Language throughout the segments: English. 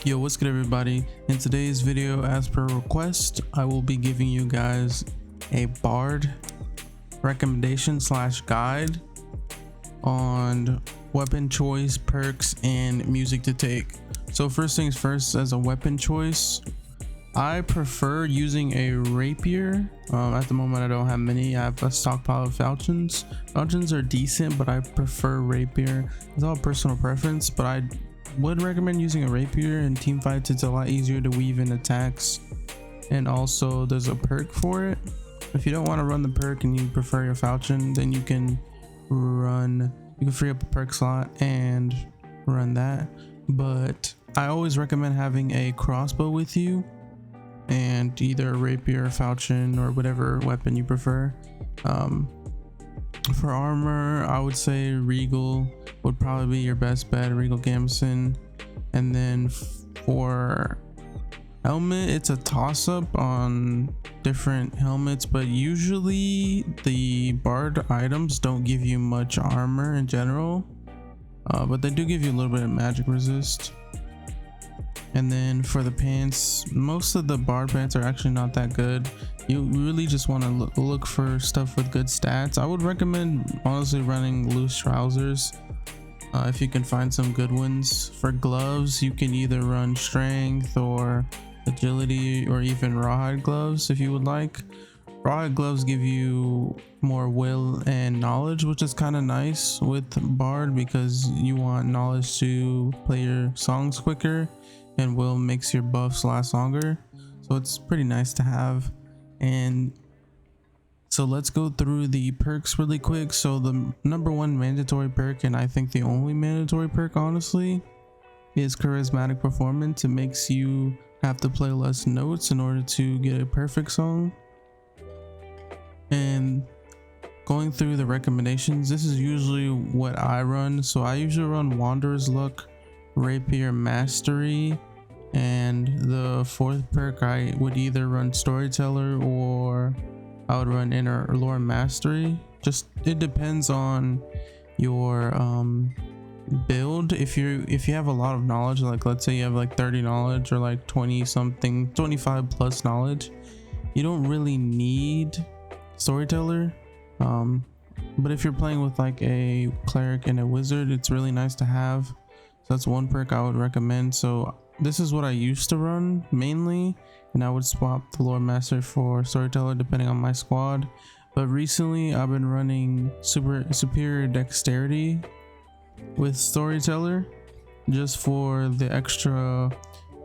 Yo, what's good everybody? In today's video, as per request, I will be giving you guys a bard recommendation slash guide on weapon choice, perks, and music to take. So first things first, as a weapon choice, I prefer using a rapier. At the moment I don't have many. I have a stockpile of falchions. Falchions are decent, but I prefer rapier. It's all personal preference, but I would recommend using a rapier. In team fights it's a lot easier to weave in attacks, and also there's a perk for it. If you don't want to run the perk and you prefer your falchion, then you can free up a perk slot and run that. But I always recommend having a crossbow with you, and either a rapier, falchion, or whatever weapon you prefer. For armor, I would say Regal would probably be your best bet, Regal Gamson. And then for helmet, it's a toss-up on different helmets, but usually the bard items don't give you much armor in general, but they do give you a little bit of magic resist. And then for the pants, most of the bard pants are actually not that good. You really just want to look for stuff with good stats. I would recommend honestly running loose trousers if you can find some good ones. For gloves, you can either run strength or agility, or even rawhide gloves if you would like. Rawhide gloves give you more will and knowledge, which is kind of nice with bard because you want knowledge to play your songs quicker, and will makes your buffs last longer, so it's pretty nice to have. And so let's go through the perks really quick. So the number one mandatory perk, and I think the only mandatory perk honestly, is charismatic performance. It makes you have to play less notes in order to get a perfect song. And going through the recommendations, this is usually what I run. So I usually run Wanderer's Luck, Rapier Mastery, and the fourth perk I would either run Storyteller or I would run Inner Lore Mastery. Just it depends on your build. If you have a lot of knowledge, like let's say you have like 30 knowledge or like 20 something, 25 plus knowledge, you don't really need Storyteller. But if you're playing with like a cleric and a wizard, it's really nice to have. So that's one perk I would recommend. So this is what I used to run mainly, and I would swap the Lore Master for Storyteller depending on my squad. But recently I've been running superior dexterity with Storyteller just for the extra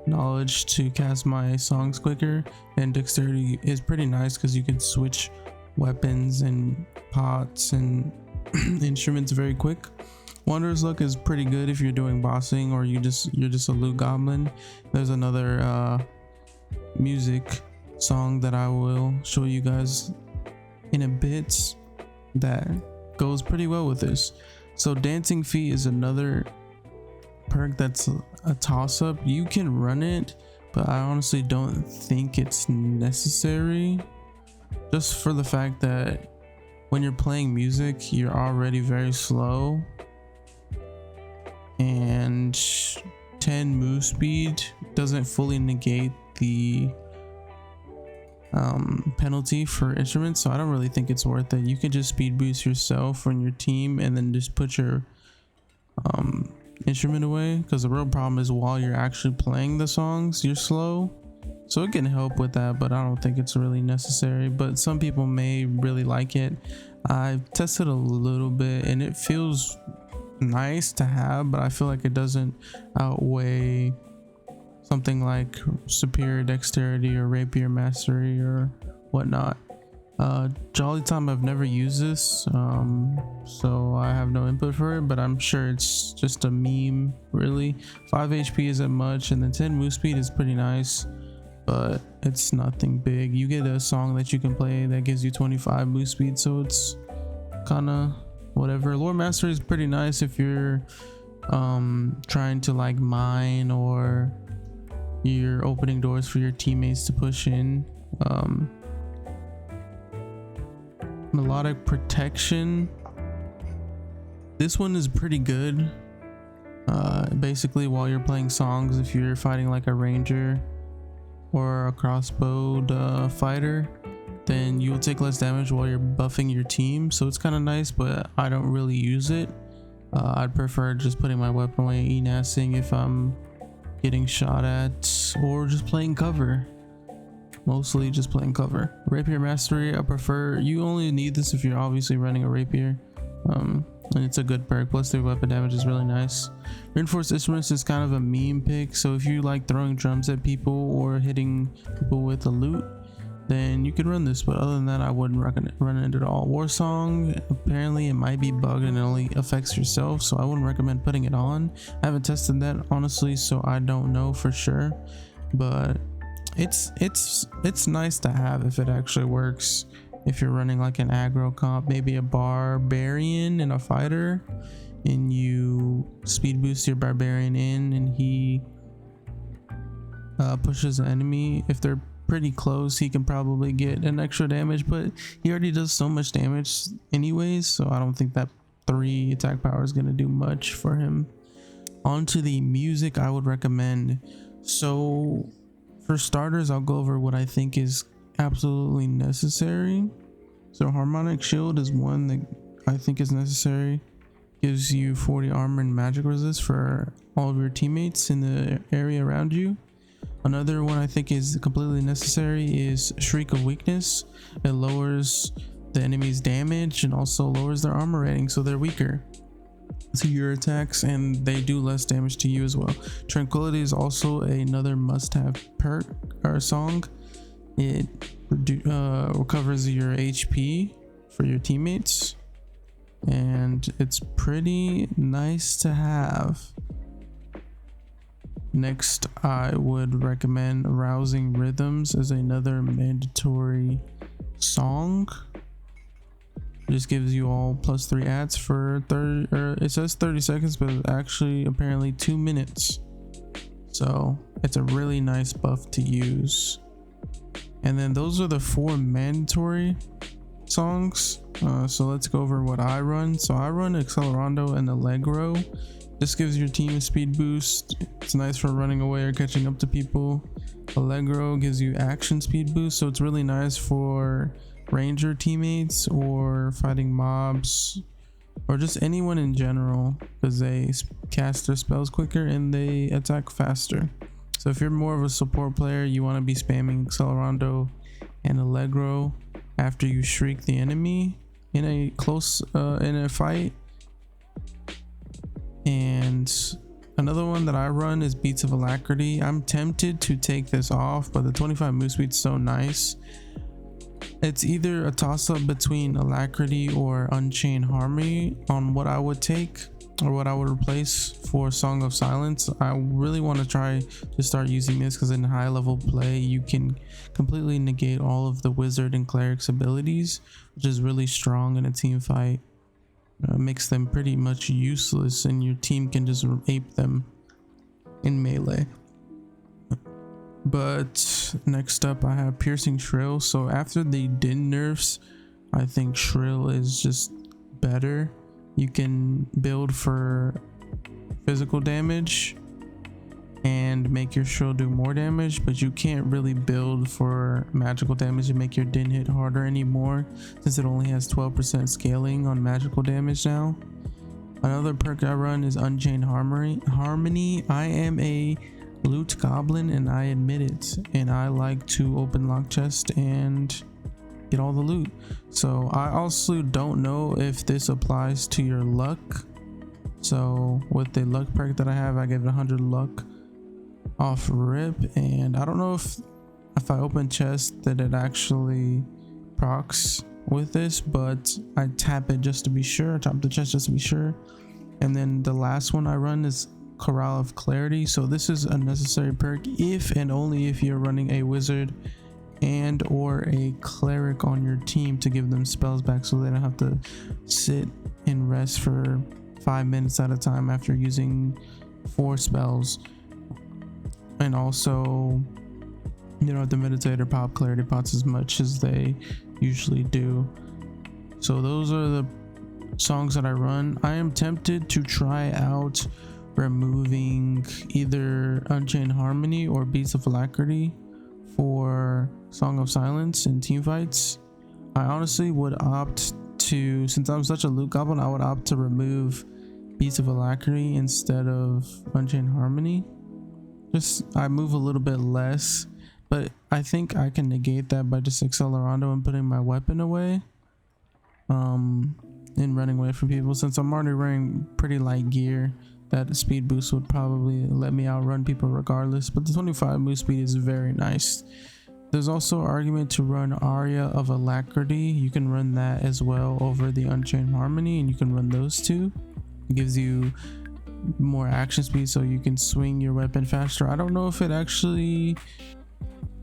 knowledge to cast my songs quicker. And dexterity is pretty nice because you can switch weapons and pots and instruments very quick. Wanderer's Luck is pretty good if you're doing bossing or you're just a loot goblin. There's another music song that I will show you guys in a bit that goes pretty well with this. So Dancing Feet is another perk that's a toss-up. You can run it, but I honestly don't think it's necessary, just for the fact that when you're playing music you're already very slow, and 10 move speed doesn't fully negate the penalty for instruments, so I don't really think it's worth it. You can just speed boost yourself and your team and then just put your instrument away, because the real problem is while you're actually playing the songs you're slow. So it can help with that, but I don't think it's really necessary. But some people may really like it. I've tested a little bit and it feels nice to have, but I feel like it doesn't outweigh something like superior dexterity or rapier mastery or whatnot. Jolly Time, I've never used this, so I have no input for it, but I'm sure it's just a meme really. 5 HP isn't much, and then 10 move speed is pretty nice, but it's nothing big. You get a song that you can play that gives you 25 move speed, so it's kind of whatever. Lore Mastery is pretty nice if you're trying to like mine, or you're opening doors for your teammates to push in. Melodic Protection, this one is pretty good. Basically while you're playing songs, if you're fighting like a ranger or a crossbowed fighter, then you'll take less damage while you're buffing your team. So it's kind of nice, but I don't really use it. I'd prefer just putting my weapon away, enasing if I'm getting shot at, or just playing cover. Mostly just playing cover. Rapier mastery, I prefer, you only need this if you're obviously running a rapier, and it's a good perk. Plus their weapon damage is really nice. Reinforced instruments is kind of a meme pick, so if you like throwing drums at people or hitting people with a lute, then you could run this, but other than that I wouldn't run it at all. War song, apparently it might be bugged and it only affects yourself, so I wouldn't recommend putting it on. I haven't tested that honestly, so I don't know for sure, but it's nice to have if it actually works. If you're running like an aggro comp, maybe a barbarian and a fighter, and you speed boost your barbarian in and he pushes the enemy, if they're pretty close he can probably get an extra damage, but he already does so much damage anyways, so I don't think that 3 attack power is going to do much for him. On to the music I would recommend. So for starters, I'll go over what I think is absolutely necessary. So harmonic shield is one that I think is necessary. Gives you 40 armor and magic resist for all of your teammates in the area around you. Another one I think is completely necessary is Shriek of Weakness. It lowers the enemy's damage and also lowers their armor rating, so they're weaker to your attacks and they do less damage to you as well. Tranquility is also another must-have perk or song. It recovers your HP for your teammates, and it's pretty nice to have. Next, I would recommend Rousing Rhythms as another mandatory song. It just gives you all +3 ads for 30, or it says 30 seconds, but it's actually apparently 2 minutes. So it's a really nice buff to use. And then those are the 4 mandatory songs. So let's go over what I run. So I run Accelerando and Allegro. This gives your team a speed boost. It's nice for running away or catching up to people. Allegro gives you action speed boost, so it's really nice for ranger teammates or fighting mobs or just anyone in general, because they cast their spells quicker and they attack faster. So if you're more of a support player, you want to be spamming Accelerando and Allegro after you shriek the enemy in a close in a fight. And another one that I run is Beats of Alacrity. I'm tempted to take this off, but the 25 move speed is so nice. It's either a toss-up between Alacrity or Unchained Harmony on what I would take or what I would replace for Song of Silence. I really want to try to start using this because in high level play you can completely negate all of the wizard and cleric's abilities, which is really strong in a team fight. Makes them pretty much useless and your team can just ape them in melee. But next up I have Piercing Shrill. So after the Din nerfs, I think Shrill is just better. You can build for physical damage and make your Shrill do more damage, but you can't really build for magical damage and make your Din hit harder anymore, since it only has 12% scaling on magical damage now. Another perk I run is Unchained Harmony. I am a loot goblin and I admit it, and I like to open lock chest and get all the loot. So I also don't know if this applies to your luck. So with the luck perk that I have, I give it 100 luck off rip, and I don't know if I open chest that it actually procs with this, but I tap it just to be sure. I tap the chest just to be sure. And then the last one I run is Corral of Clarity. So this is a necessary perk if and only if you're running a wizard and or a cleric on your team to give them spells back, so they don't have to sit and rest for 5 minutes at a time after using 4 spells. And also you don't have to meditate or pop clarity pots as much as they usually do. So those are the songs that I run. I am tempted to try out removing either Unchained Harmony or Beats of Alacrity for Song of Silence in team fights. I honestly would opt to, since I'm such a loot goblin, I would opt to remove Beats of Alacrity instead of Unchained Harmony. Just I move a little bit less, but I think I can negate that by just Accelerando and putting my weapon away. And running away from people. Since I'm already wearing pretty light gear, that speed boost would probably let me outrun people regardless, but the 25 move speed is very nice. There's also an argument to run Aria of Alacrity. You can run that as well over the Unchained Harmony, and you can run those two. It gives you more action speed, so you can swing your weapon faster. I don't know if it actually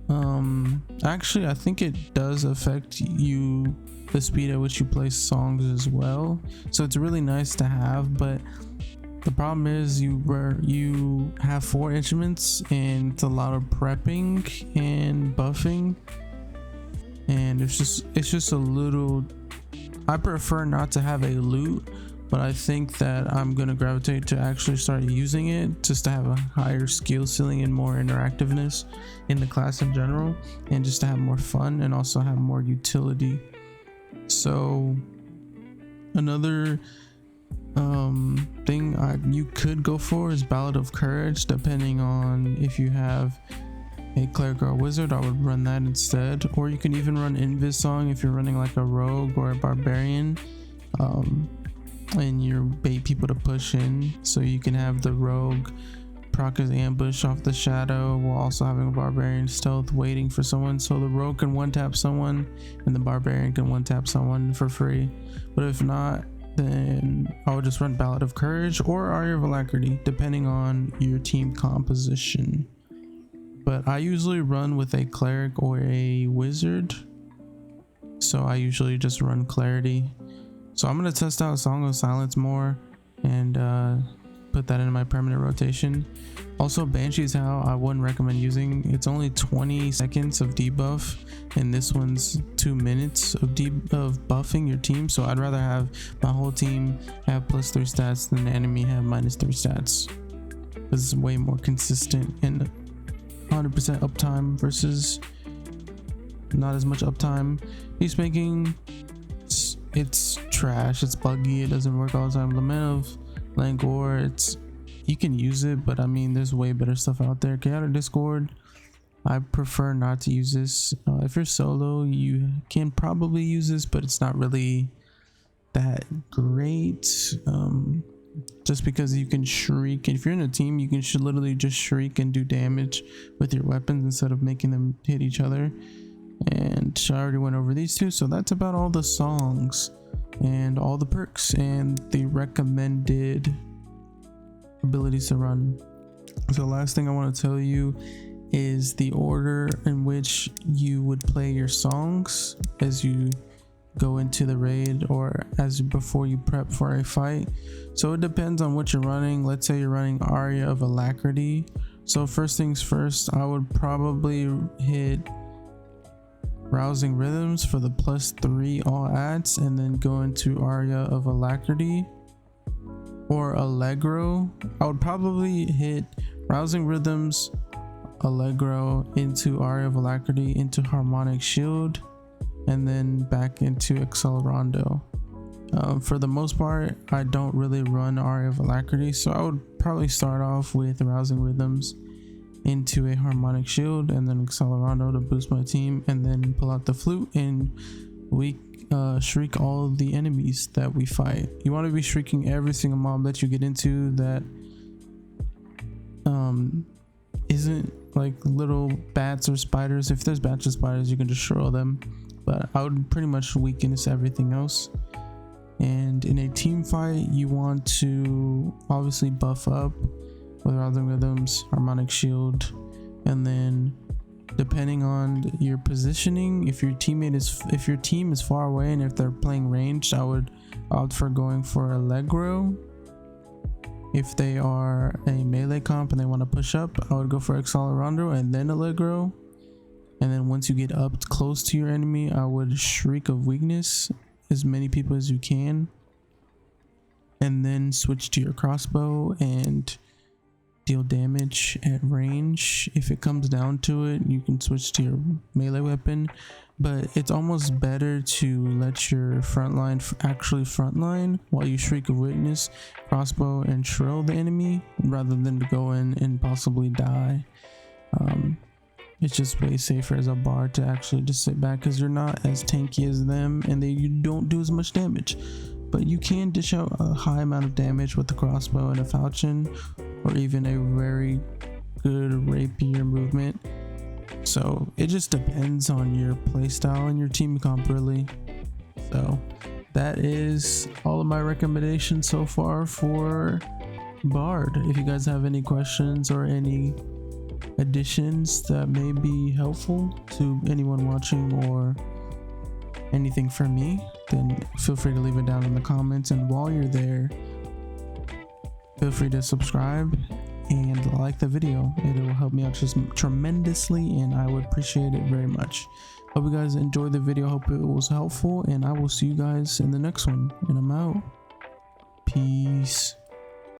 I think it does affect you, the speed at which you play songs as well, so it's really nice to have. But the problem is you have 4 instruments and it's a lot of prepping and buffing, and it's just a little, I prefer not to have a loot, but I think that I'm gonna gravitate to actually start using it just to have a higher skill ceiling and more interactiveness in the class in general, and just to have more fun and also have more utility. So another thing you could go for is Ballad of Courage, depending on if you have a cleric or a wizard. I would run that instead, or you can even run Invis Song if you're running like a rogue or a barbarian, and you bait people to push in, so you can have the rogue proc his ambush off the shadow while also having a barbarian stealth waiting for someone, so the rogue can one tap someone and the barbarian can one tap someone for free. But if not, then I would just run Ballad of Courage or Aria of Alacrity, depending on your team composition. But I usually run with a cleric or a wizard, so I usually just run Clarity. So I'm going to test out Song of Silence more and put that in my permanent rotation. Also, Banshee's how I wouldn't recommend using. It's only 20 seconds of debuff, and this one's 2 minutes of buffing your team. So I'd rather have my whole team have +3 stats than the enemy have -3 stats. This is way more consistent and 100% uptime versus not as much uptime. Peacemaking, it's trash, it's buggy, it doesn't work all the time. Lament of Langor, you can use it, but I mean there's way better stuff out there. Chaotic Discord, I prefer not to use this. If you're solo, you can probably use this, but it's not really that great, just because you can shriek. If you're in a team, you can literally just shriek and do damage with your weapons instead of making them hit each other. And I already went over these two, so that's about all the songs and all the perks and the recommended abilities to run. So last thing I want to tell you is the order in which you would play your songs as you go into the raid, or before you prep for a fight. So it depends on what you're running. Let's say you're running Aria of Alacrity. So first things first, I would probably hit Rousing Rhythms for the +3 all adds, and then go into Aria of Alacrity or Allegro. I would probably hit Rousing Rhythms, Allegro into Aria of Alacrity, into Harmonic Shield, and then back into Accelerando. For the most part, I don't really run Aria of Alacrity, so I would probably start off with Rousing Rhythms into a Harmonic Shield and then Accelerando to boost my team, and then pull out the flute and we shriek all of the enemies that we fight. You want to be shrieking every single mob that you get into that isn't like little bats or spiders. If there's bats or spiders, you can destroy them, but I would pretty much weaken everything else. And in a team fight, you want to obviously buff up with Rousing Rhythms, Harmonic Shield, and then depending on your positioning, if your team is far away and if they're playing ranged, I would opt for going for Allegro. If they are a melee comp and they want to push up, I would go for Accelerando and then Allegro. And then once you get up close to your enemy, I would Shriek of Weakness as many people as you can, and then switch to your crossbow and deal damage at range. If it comes down to it, you can switch to your melee weapon, but it's almost better to let your frontline actually frontline while you Shriek of Witness, crossbow, and shrill the enemy, rather than to go in and possibly die. It's just way safer as a bard to actually just sit back, because you're not as tanky as them and you don't do as much damage, but you can dish out a high amount of damage with the crossbow and a falchion, or even a very good rapier movement. So it just depends on your playstyle and your team comp, really. So that is all of my recommendations so far for bard. If you guys have any questions or any additions that may be helpful to anyone watching, or anything from me, then feel free to leave it down in the comments. And while you're there, feel free to subscribe and like the video. It will help me out just tremendously, and I would appreciate it very much. Hope you guys enjoyed the video. Hope it was helpful, and I will see you guys in the next one. And I'm out. Peace.